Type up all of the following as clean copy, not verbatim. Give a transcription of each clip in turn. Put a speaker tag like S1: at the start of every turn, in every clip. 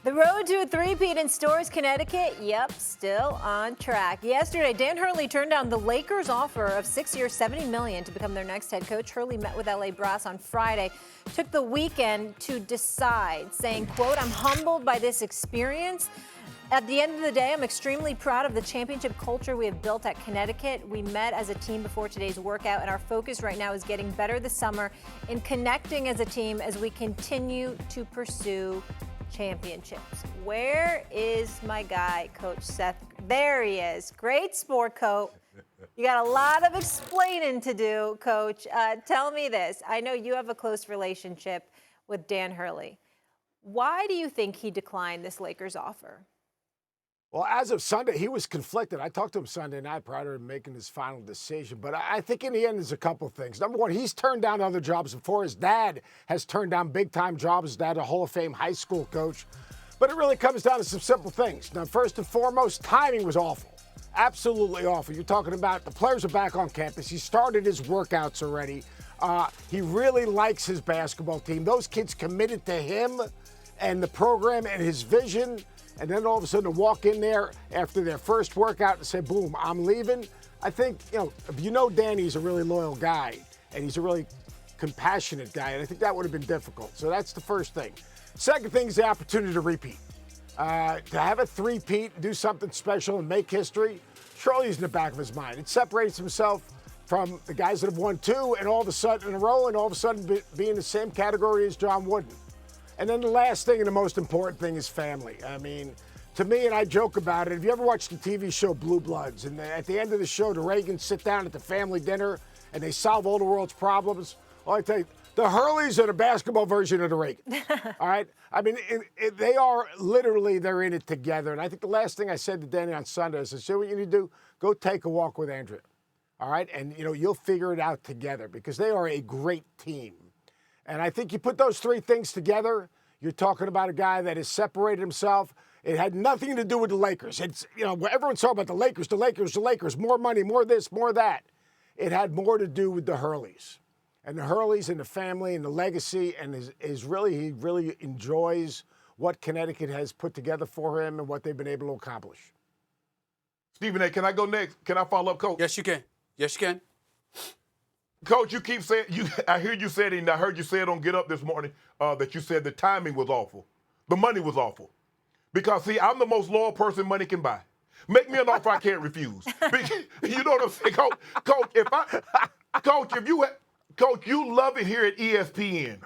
S1: The road to a three-peat in Storrs, Connecticut, yep, still on track. Yesterday, Dan Hurley turned down the Lakers' offer of 6 years, $70 million to become their next head coach. Hurley met with LA Brass on Friday, took the weekend to decide, saying, quote, "I'm humbled by this experience. At the end of the day, I'm extremely proud of the championship culture we have built at Connecticut. We met as a team before today's workout, and our focus right now is getting better this summer in connecting as a team as we continue to pursue championships." Where is my guy, Coach Seth? There he is. Great sport coat. You got a lot of explaining to do, Coach. Tell me this. I know you have a close relationship with Dan Hurley. Why do you think he declined this Lakers offer?
S2: Well, as of Sunday, he was conflicted. I talked to him Sunday night prior to him making his final decision. But I think in the end, there's a couple of things. Number one, he's turned down other jobs before. His dad has turned down big-time jobs. His dad, a Hall of Fame high school coach. But it really comes down to some simple things. Now, first and foremost, timing was awful. Absolutely awful. You're talking about the players are back on campus. He started his workouts already. He really likes his basketball team. Those kids committed to him and the program and his vision. And then all of a sudden to walk in there after their first workout and say, boom, I'm leaving. I think, if you know Danny, he's a really loyal guy and he's a really compassionate guy. And I think that would have been difficult. So that's the first thing. Second thing is the opportunity to repeat. To have a three-peat, do something special and make history, surely is in the back of his mind. It separates himself from the guys that have won two and all of a sudden in a row and all of a sudden be in the same category as John Wooden. And then the last thing and the most important thing is family. I mean, to me, and I joke about it, have you ever watched the TV show Blue Bloods? And at the end of the show, the Reagans sit down at the family dinner and they solve all the world's problems. Well, I tell you, the Hurleys are the basketball version of the Reagans. All right? I mean, they are literally, they're in it together. And I think the last thing I said to Danny on Sunday is, I said, what you need to do, go take a walk with Andrea. All right? And, you'll figure it out together because they are a great team. And I think you put those three things together, you're talking about a guy that has separated himself. It had nothing to do with the Lakers. It's, everyone's talking about the Lakers, more money, more this, more that. It had more to do with the Hurleys. And the Hurleys and the family and the legacy, and he really enjoys what Connecticut has put together for him and what they've been able to accomplish.
S3: Stephen A., can I go next? Can I follow up, Coach?
S4: Yes, you can. Yes, you can.
S3: Coach, you keep saying, I hear you said it, and I heard you say it on Get Up this morning, that you said the timing was awful. The money was awful. Because, see, I'm the most loyal person money can buy. Make me an offer I can't refuse. You know what I'm saying? Coach, you love it here at ESPN.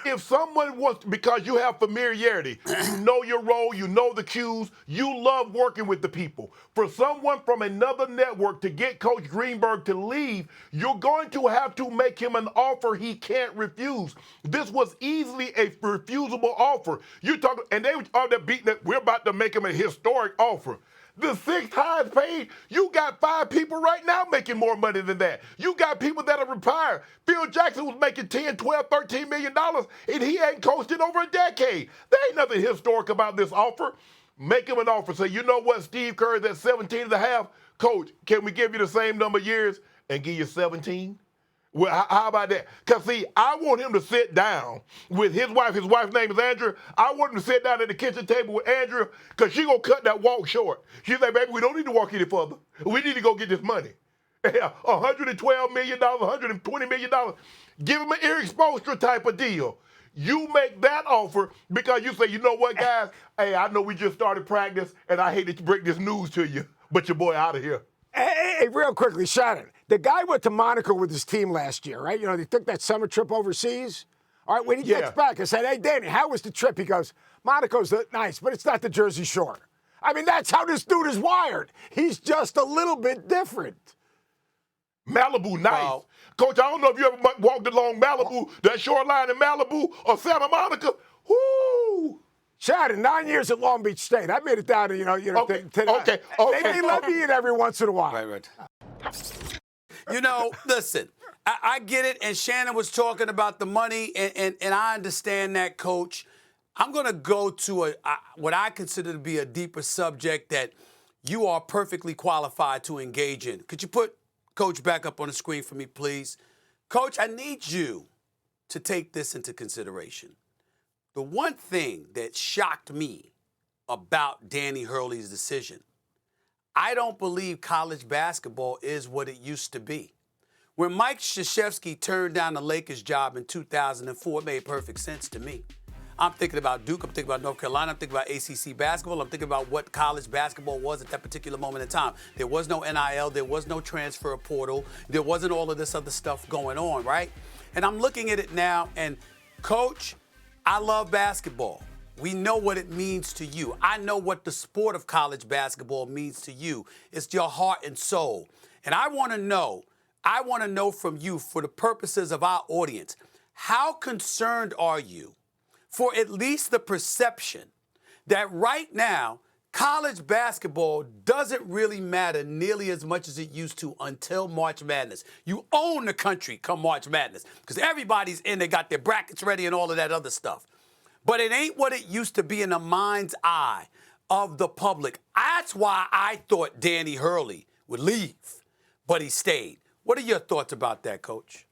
S3: If someone wants, because you have familiarity, you know your role, you know the cues, you love working with the people. For someone from another network to get Coach Greenberg to leave, you're going to have to make him an offer he can't refuse. This was easily a refusable offer. You talk, and they are beating it. We're about to make him a historic offer. The sixth highest paid, you got 5 people right now making more money than that. You got people that are retired. Phil Jackson was making $10, $12, $13 million, and he ain't coached in over a decade. There ain't nothing historic about this offer. Make him an offer. Say, you know what, Steve Kerr's at 17 and a half. Coach, can we give you the same number of years and give you 17? Well, how about that? Because, see, I want him to sit down with his wife. His wife's name is Andrea. I want him to sit down at the kitchen table with Andrea because she's going to cut that walk short. She's like, baby, we don't need to walk any further. We need to go get this money. Yeah, $112 million, $120 million. Give him an Eric Spoelstra type of deal. You make that offer because you say, you know what, guys? Hey, I know we just started practice, and I hate to break this news to you, but your boy out of here.
S2: Hey, real quickly, Shannon. The guy went to Monaco with his team last year, right? They took that summer trip overseas. All right, when he gets back, I said, hey, Danny, how was the trip? He goes, Monaco's nice, but it's not the Jersey Shore. I mean, that's how this dude is wired. He's just a little bit different.
S3: Malibu, nice. Wow. Coach, I don't know if you ever walked along Malibu, that shoreline in Malibu or Santa Monica. Whoo!
S2: Shannon, 9 years at Long Beach State. I made it down to,
S3: Okay.
S2: They let me in every once in a while.
S4: Right. Listen, I get it, and Shannon was talking about the money, and I understand that, Coach. I'm going to go to what I consider to be a deeper subject that you are perfectly qualified to engage in. Could you put Coach back up on the screen for me, please? Coach, I need you to take this into consideration. The one thing that shocked me about Danny Hurley's decision. I don't believe college basketball is what it used to be. When Mike Krzyzewski turned down the Lakers job in 2004, it made perfect sense to me. I'm thinking about Duke, I'm thinking about North Carolina, I'm thinking about ACC basketball, I'm thinking about what college basketball was at that particular moment in time. There was no NIL, there was no transfer portal, there wasn't all of this other stuff going on, right? And I'm looking at it now, and Coach, I love basketball. We know what it means to you. I know what the sport of college basketball means to you. It's your heart and soul. And I want to know from you, for the purposes of our audience, how concerned are you for at least the perception that right now college basketball doesn't really matter nearly as much as it used to until March Madness? You own the country come March Madness because everybody's in, they got their brackets ready and all of that other stuff. But it ain't what it used to be in the mind's eye of the public. That's why I thought Danny Hurley would leave, but he stayed. What are your thoughts about that, Coach?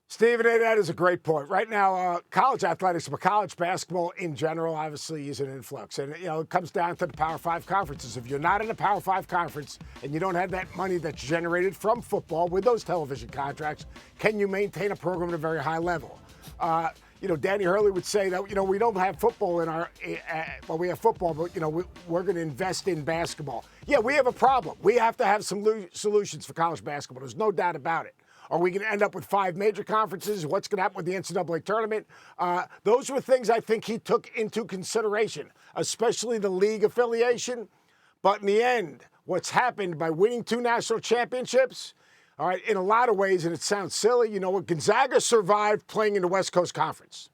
S2: Stephen, that is a great point. Right now, college athletics, but college basketball in general, obviously, is an influx. And, it comes down to the Power 5 conferences. If you're not in a Power 5 conference and you don't have that money that's generated from football with those television contracts, can you maintain a program at a very high level? Danny Hurley would say that, we don't have football in our, well, we have football, but, we're going to invest in basketball. Yeah, we have a problem. We have to have some solutions for college basketball. There's no doubt about it. Are we going to end up with 5 major conferences? What's going to happen with the NCAA tournament? Those were things I think he took into consideration, especially the league affiliation. But in the end, what's happened by winning 2 national championships, all right, in a lot of ways, and it sounds silly, Gonzaga survived playing in the West Coast Conference.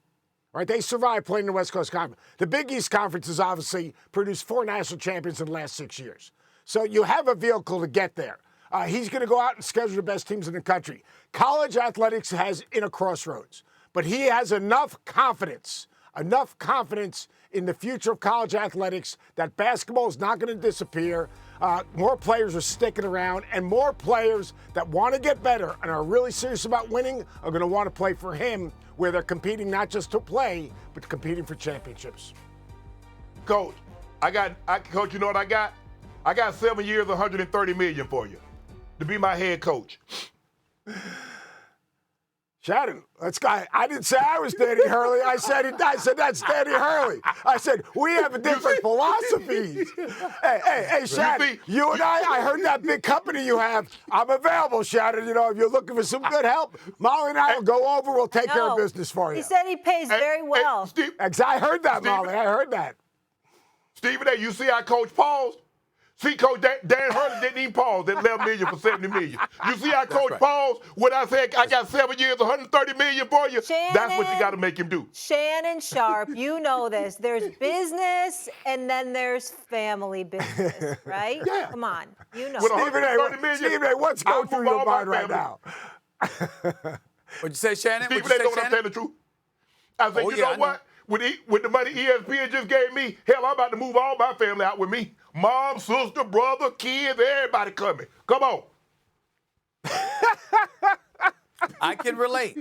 S2: All right, they survived playing in the West Coast Conference. The Big East Conference has obviously produced 4 national champions in the last 6 years. So you have a vehicle to get there. He's going to go out and schedule the best teams in the country. College athletics has in a crossroads, but he has enough confidence in the future of college athletics that basketball is not going to disappear. More players are sticking around, and more players that want to get better and are really serious about winning are going to want to play for him, where they're competing not just to play, but competing for championships.
S3: Coach, Coach, you know what I got? I got 7 years, $130 million for you to be my head coach.
S2: Shannon, let's go. I didn't say I was Danny Hurley. I said that's Danny Hurley. I said we have a different philosophies. Hey, Shannon, you and I heard that big company you have. I'm available, Shannon. If you're looking for some good help, Molly and I will go over. We'll take care of business for you.
S1: He said he pays very well.
S2: I heard that, Molly. I heard that.
S3: Stephen A., you see how Coach paused? See, Coach Dan Hurley didn't even pause at $11 million for $70 million. You see how Coach paused when I said I got 7 years, $130 million for you?
S1: Shannon,
S3: that's what you got to make him do.
S1: Shannon Sharpe, you know this. There's business and then there's family business, right?
S2: Yeah.
S1: Come on, you know.
S2: Stephen A., what's going through your mind right now?
S4: What'd you say, Shannon?
S3: Stephen A., don't understand the truth. I said, you know what? With the money ESPN just gave me, hell, I'm about to move all my family out with me. Mom, sister, brother, kids, everybody coming. Come on.
S4: I can relate.